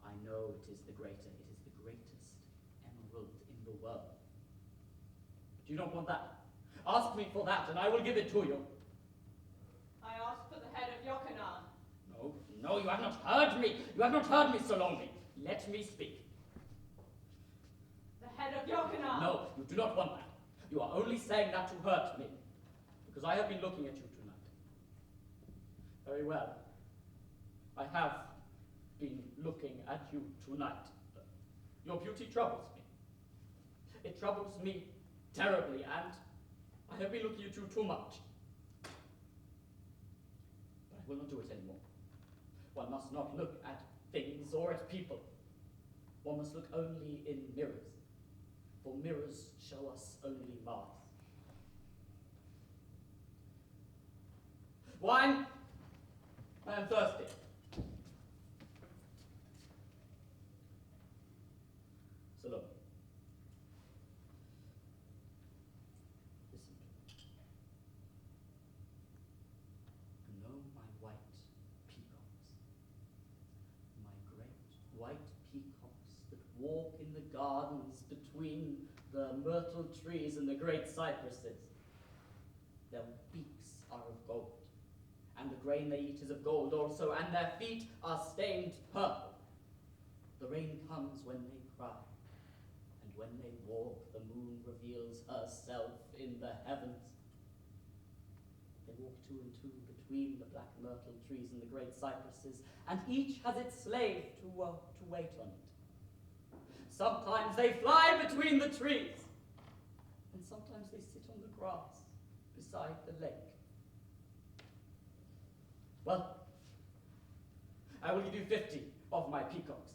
I know it is the greater. It is the greatest emerald in the world. But you don't want that. Ask me for that, and I will give it to you. I asked for the head of Yochanan. No, you have not heard me. You have not heard me, Salome. Let me speak. The head of Yochanan. No, you do not want that. You are only saying that to hurt me, because I have been looking at you tonight. Very well. I have been looking at you tonight. Your beauty troubles me. It troubles me terribly, and I have been looking at you too much. But I will not do it anymore. One must not look at things or at people. One must look only in mirrors, for mirrors show us only masks. Wine? I am thirsty. Salome. Listen to me. You know my white peacocks, my great white peacocks that walk in the gardens between the myrtle trees and the great cypresses. Their beaks are of gold, and the grain they eat is of gold also, and their feet are stained purple. The rain comes when they cry, and when they walk, the moon reveals herself in the heavens. They walk two and two between the black myrtle trees and the great cypresses, and each has its slave to wait on it. Sometimes they fly between the trees, and sometimes they sit on the grass beside the lake. Well, I will give you 50 of my peacocks.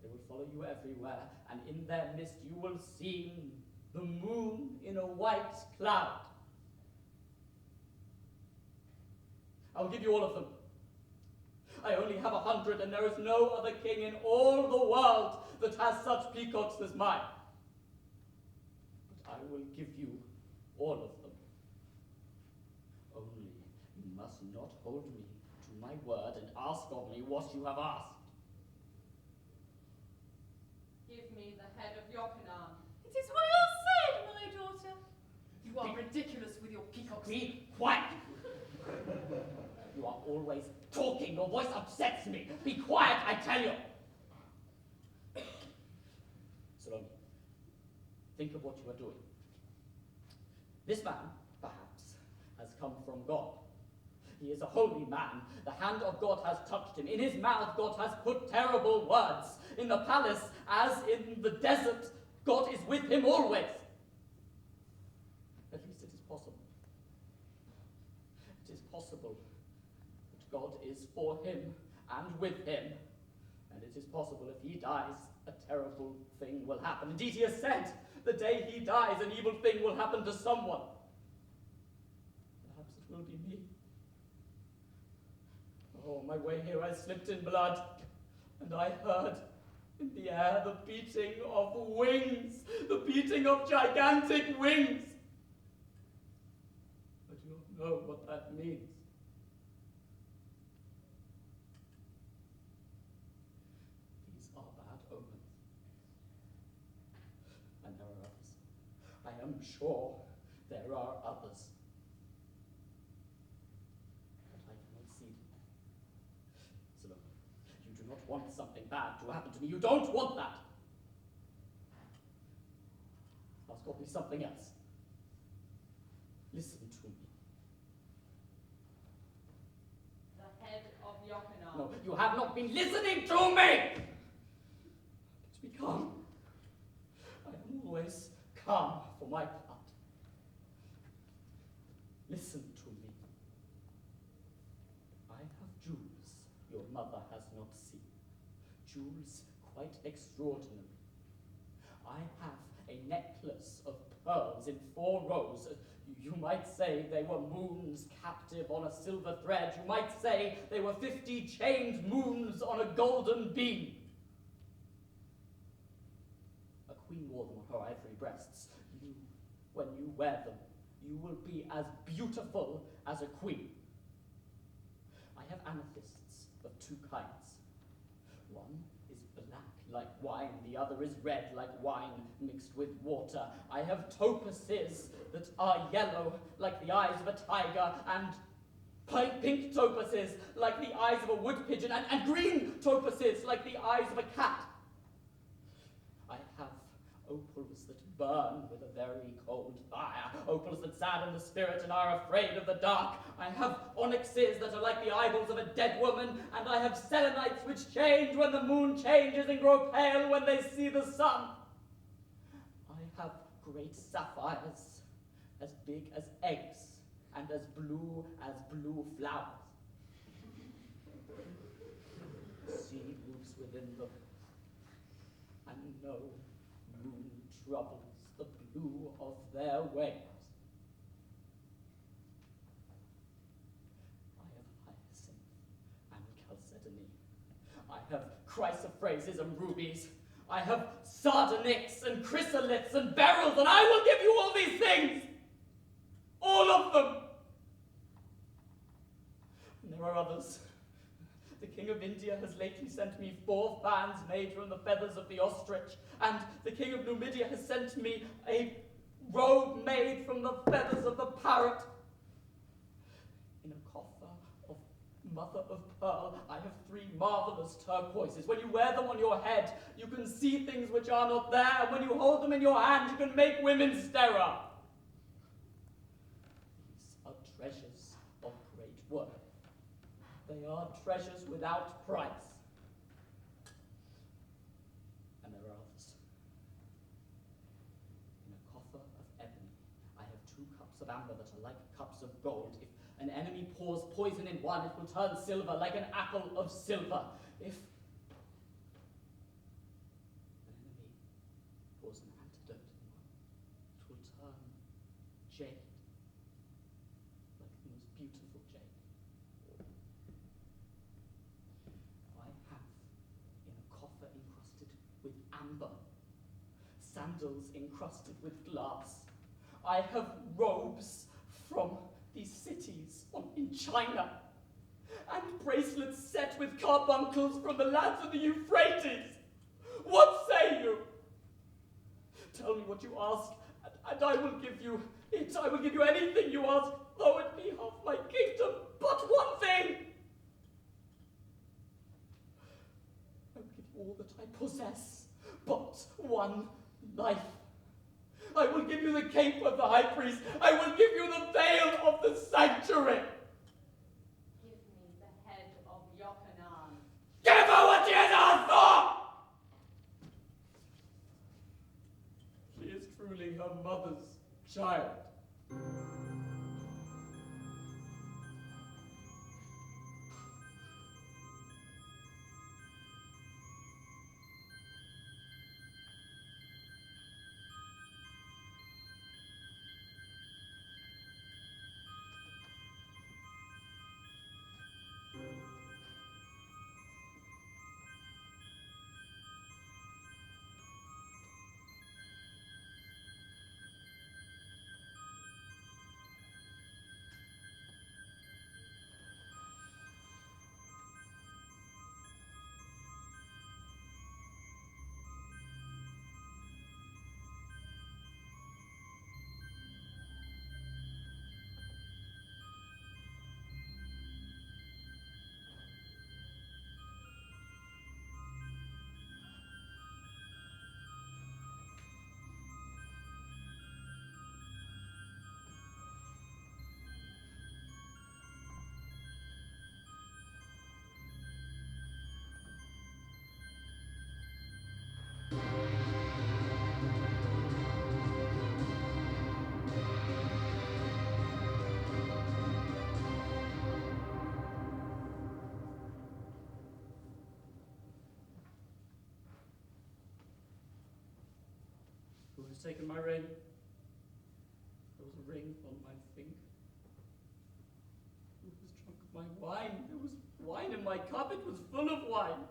They will follow you everywhere, and in their midst you will see the moon in a white cloud. I will give you all of them. I only have 100, and there is no other king in all the world that has such peacocks as mine. But I will give you all of them. Only you must not hold me to my word and ask of me what you have asked. Give me the head of Yochanan. It is well said, my daughter. You are ridiculous with your peacocks. Be quiet! You are always talking. Your voice upsets me. Be quiet, I tell you. Salome, think of what you are doing. This man, perhaps, has come from God. He is a holy man. The hand of God has touched him. In his mouth, God has put terrible words. In the palace, as in the desert, God is with him always. At least it is possible. It is possible that God is for him and with him. And it is possible if he dies, a terrible thing will happen. Indeed, he has said, the day he dies, an evil thing will happen to someone. Perhaps it will be me. Oh, my way here I slipped in blood, and I heard in the air the beating of wings, the beating of gigantic wings. I do not know what that means. These are bad omens. And there are others. I am sure there are others. But I cannot see them. Salome, you do not want something bad to happen to me. You don't want that. Ask of me something else. Listen to me. The head of Yochanan. No, you have not been listening to me! But be calm. I am always Come for my blood. Listen to me. I have jewels your mother has not seen. Jewels quite extraordinary. I have a necklace of pearls in 4 rows. You might say they were moons captive on a silver thread. You might say they were 50 chained moons on a golden beam. A queen wore them on her ivory breasts. You, when you wear them, you will be as beautiful as a queen. I have amethysts of 2 kinds. One is black like wine, the other is red like wine mixed with water. I have topases that are yellow like the eyes of a tiger, and pink topases like the eyes of a wood pigeon, and green topases like the eyes of a cat. I have opals that burn with a very cold fire, opals that sadden the spirit and are afraid of the dark. I have onyxes that are like the eyeballs of a dead woman, and I have selenites which change when the moon changes and grow pale when they see the sun. I have great sapphires, as big as eggs, and as blue flowers. The sea moves within them, and no moon troubles the blue of their waves. I have hyacinth and chalcedony. I have chrysoprases and rubies. I have sardonyx and chrysolites and beryls, and I will give you all these things! All of them! And there are others. The King of India has lately sent me 4 fans made from the feathers of the ostrich, and the King of Numidia has sent me a robe made from the feathers of the parrot. In a coffer of mother of pearl, I have 3 marvelous turquoises. When you wear them on your head, you can see things which are not there, and when you hold them in your hand, you can make women sterile. These are treasures of great worth. They are treasures without price. And there are others. In a coffer of ebony, I have 2 cups of amber that are like cups of gold. If an enemy pours poison in one, it will turn silver like an apple of silver. If an enemy pours an antidote in one, it will turn jade, like the most beautiful jade. I have, in a coffer encrusted with amber, sandals encrusted with glass. I have robes from these cities in China, and bracelets set with carbuncles from the lands of the Euphrates. What say you? Tell me what you ask, and I will give you it. I will give you anything you ask, though it be half my kingdom. But one thing! I will give you all that I possess, but one life. I will give you the cape of the high priest. I will give you the veil of the sanctuary. Give me the head of Yochanan. Give her what she has asked for! She is truly her mother's child. taken my ring. There was a ring on my finger. Who has drunk my wine? There was wine in my cup. It was full of wine.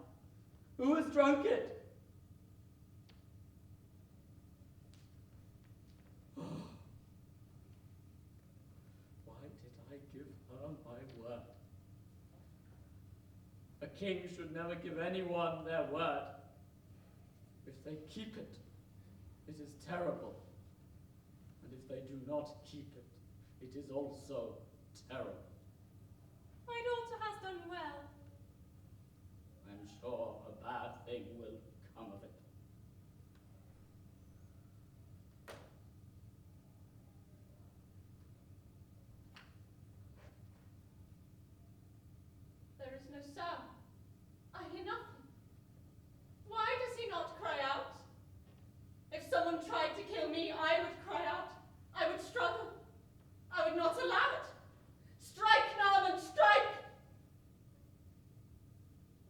Who has drunk it? Why did I give her my word? A king should never give anyone their word. If they keep it, it is terrible. And if they do not keep it, it is also terrible. My daughter has done well. I'm sure a bad thing will come of it. There is no sound. I hear nothing. Why does he not cry out? If someone tried to kill me, I would cry out. I would struggle. I would not allow it. Strike, Naaman, strike!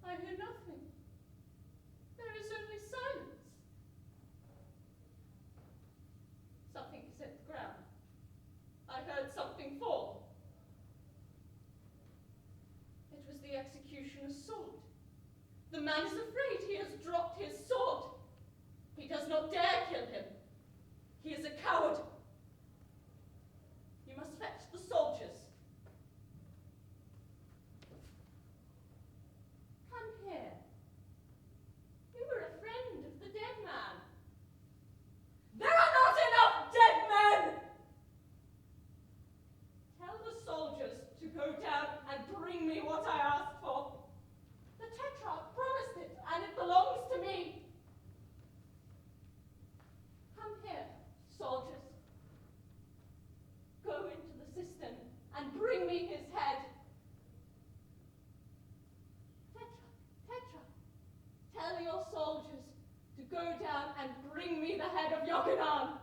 I hear nothing. There is only silence. Something is hit the ground. I heard something fall. It was the executioner's sword. The man is afraid. He has dropped his sword. He does not dare kill him. He is a coward. You must fetch the soldiers. Come here. You were a friend of the dead man. There are not enough dead men! Tell the soldiers to go down and bring me what I asked for. The Tetrarch promised it, and it belongs to me. Come here, soldiers. Go into the cistern and bring me his head. Tetrarch, tell your soldiers to go down and bring me the head of Yochanan.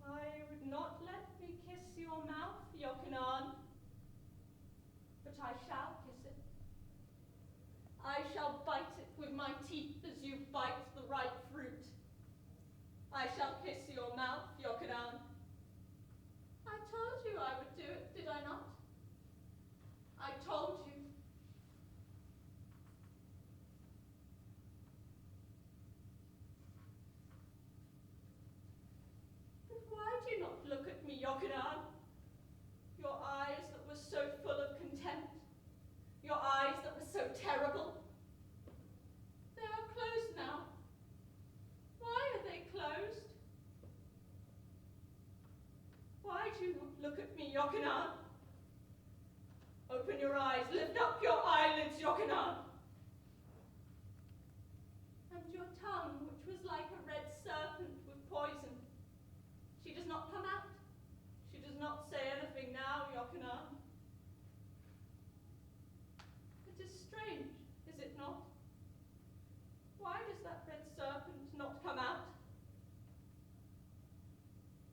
I would not let me kiss your mouth, Yochanan, but I shall kiss it. I shall bite it with my teeth as you bite the ripe fruit. I shall kiss your mouth, Yochanan. I told you I would do it, did I not? I told you. But why do you not look at me, Yochanan? Your eyes that were so full of contempt, your eyes that were so terrible. They are closed now. Why are they closed? Why do you not look at me, Yochanan? Open your eyes, lift up your eyelids, Yochanan. And your tongue, which was like a red serpent with poison, she does not come out. She does not say anything now, Yochanan. It is strange, is it not? Why does that red serpent not come out?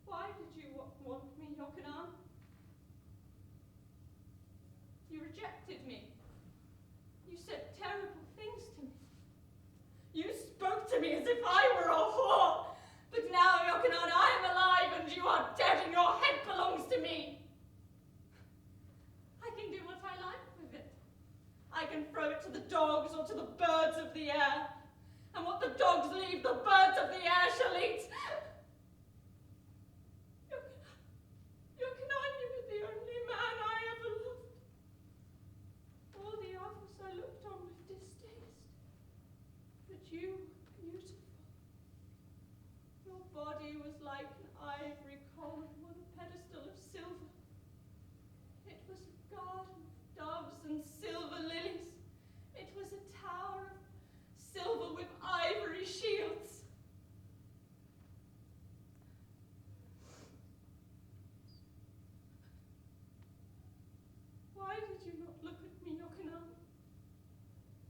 Why did you want me, Yochanan? You rejected me. You said terrible things to me. You spoke to me as if I were a whore. But now, Yochanan, I am alive and you are dead and your head belongs to me. I can do what I like with it. I can throw it to the dogs or to the birds of the air. And what the dogs leave, the birds of the air shall eat. Yochanan, you were the only man I ever loved. All the others I looked on with distaste. But you were beautiful. Your body was like an ivory column on a pedestal of silver. It was a garden of doves and silver lilies. It was a tower of silver with ivory shields. Why did you not look at me, Yochanan?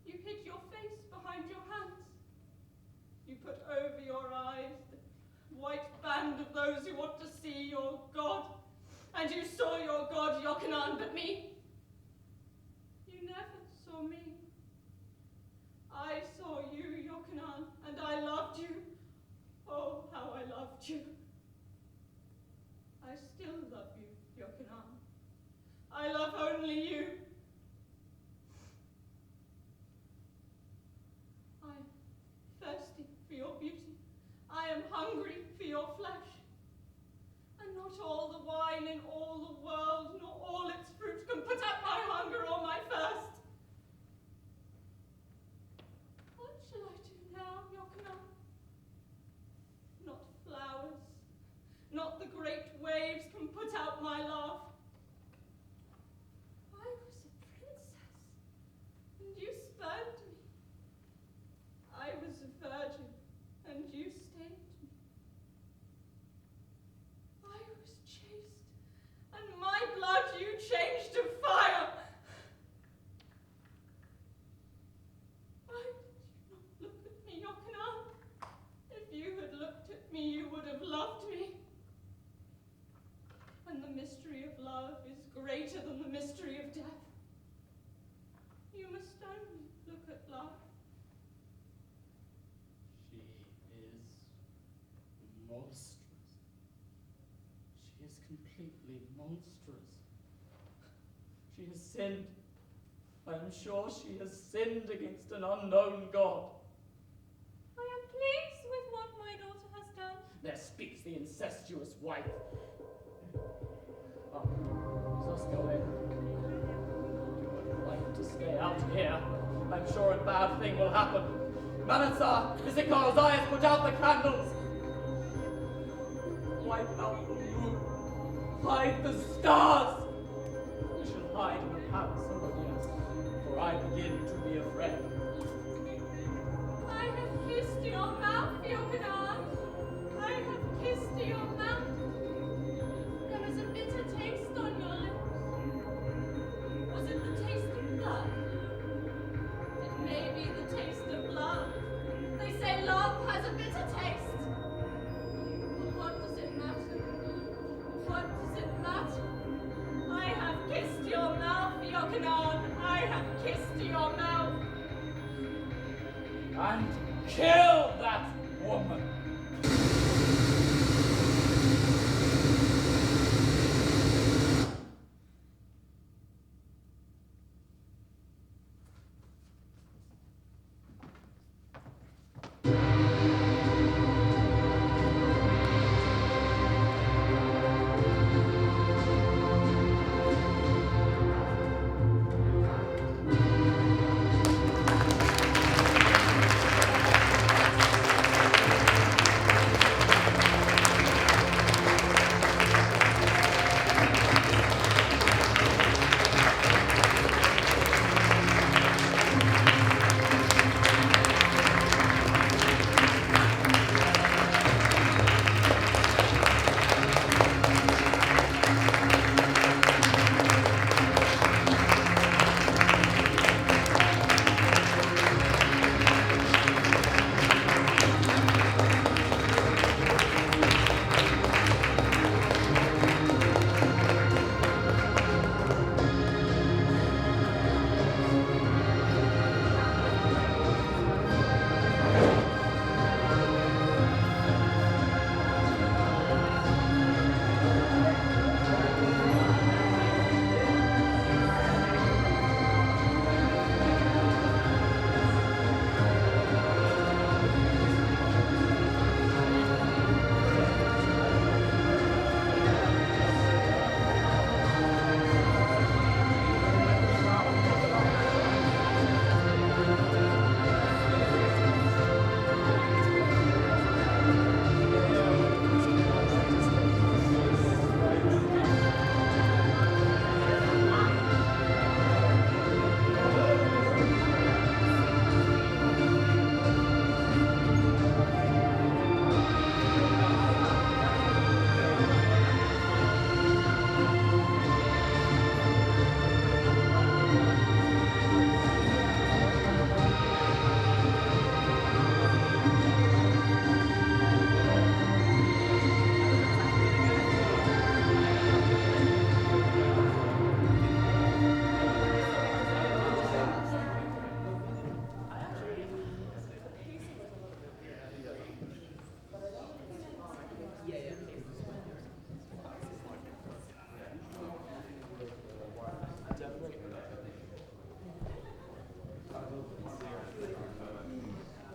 You hid your face behind your hands. land of those who want to see your God. And you saw your God, Yochanan, but me. You never saw me. I saw you, Yochanan, and I loved you. Oh, how I loved you. I still love you, Yochanan. I love only you. I am thirsty for your beauty. I am hungry for your flesh. And not all the wine in all the world, nor all its fruit can put out my hunger or my thirst. What shall I do now, Yochanan? Not flowers, not the great waves can put out my love. I was a princess, and you spurned me. I was a virgin, and you stained me. I was chaste, and my blood you changed to fire. Why did you not look at me, Yochanan? If you had looked at me, you would have loved me. And the mystery of love is greater than the mystery of death. You must only look at love. She is monstrous. She is completely monstrous. She has sinned. I am sure she has sinned against an unknown God. I am pleased with what my daughter has done. There speaks the incestuous wife. Oh, let us go in. You would like to stay out here. I'm sure a bad thing will happen. Manasseh, Issachar, Ozias, put out the candles. Wipe out the moon. Hide the stars. We shall hide in the palace, Herodias, for I begin to be afraid. I have kissed your mouth, Yochanan. I have kissed your mouth. There is a bitter taste on your lips. Was it the taste of blood? It may be the taste of love. They say love has a bitter taste. But what does it matter? What does it matter? I have kissed your mouth, Yochanan. I have kissed your mouth. And kill that woman.